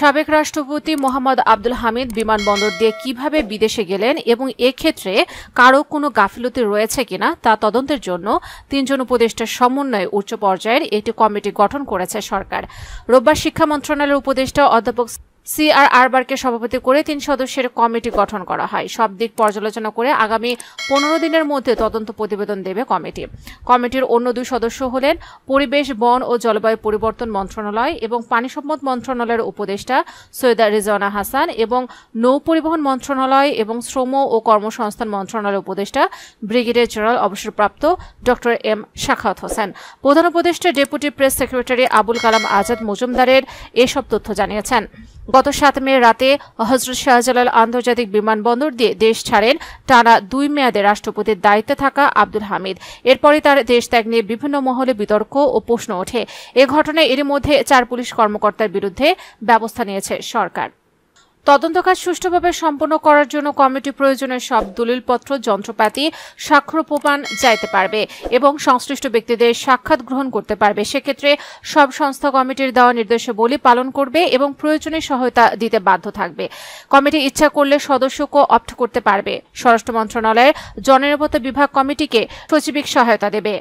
সাবেক রাষ্ট্রপতি মোহাম্মদ আব্দুল হামিদ বিমানবন্দর দিয়ে কিভাবে বিদেশে গেলেন এবং এক্ষেত্রে কারো কোনো গাফিলতি রয়েছে কিনা তা তদন্তের জন্য ৩ জন উপদেষ্টার সমন্বয়ে উচ্চ পর্যায়ের একটি কমিটি গঠন করেছে সরকার। রোববার শিক্ষা মন্ত্রণালয়ের উপদেষ্টা অধ্যাপক CR আরবারকে সভাপতি করে ৩ সদস্যের কমিটি গঠন করা হয়। সব দিক পর্যালোচনা করে আগামী ১৫ দিনের মধ্যে তদন্ত প্রতিবেদন দেবে কমিটি। কমিটির অন্য ২ সদস্য হলেন পরিবেশ, বন ও জলবায়ু পরিবর্তন মন্ত্রণালয় এবং পানি সম্পদ মন্ত্রণালয়ের উপদেষ্টা সৈয়দা রিজওয়ানা হাসান এবং নৌ পরিবহন মন্ত্রণালয় এবং শ্রম ও কর্মসংস্থান মন্ত্রণালয়ের উপদেষ্টা ব্রিগেডিয়ার জেনারেল অবসরপ্রাপ্ত ডক্টর এম শাখাওয়াত হোসেন। প্রধান উপদেষ্টা deputy press secretary Abul Kalam Azad মজুমদারের এসব তথ্য জানিয়েছেন। গত ৭ মে রাতে হযরত শাহজালাল আন্তর্জাতিক বিমানবন্দর দিয়ে দেশ ছাড়েন টানা ২ মেয়াদে রাষ্ট্রপতির দায়িত্বে থাকা আব্দুল হামিদ। এরপরই তার দেশ ত্যাগ নিয়ে বিভিন্ন মহলে বিতর্ক ও প্রশ্ন ওঠে। এ ঘটনায় এরই মধ্যে ৪ পুলিশ কর্মকর্তার বিরুদ্ধে ব্যবস্থা নিয়েছে সরকার। তদন্ত কাজ সুষ্ঠুভাবে সম্পন্ন করার জন্য কমিটি প্রয়োজনীয় সব দলিলপত্র, যন্ত্রপাতি, স্বাক্ষর প্রমাণ চাইতে পারবে এবং সংশ্লিষ্ট ব্যক্তিদের সাক্ষাৎ গ্রহণ করতে পারবে। সেক্ষেত্রে সব সংস্থা কমিটির দেওয়া নির্দেশাবলী পালন করবে এবং প্রয়োজনীয় সহায়তা দিতে বাধ্য থাকবে। কমিটি ইচ্ছা করলে সদস্যকে অপ্ট করতে পারবে। স্বরাষ্ট্র মন্ত্রণালয়ের জননিরাপত্তা বিভাগ কমিটিকে সচিবিক সহায়তা দেবে।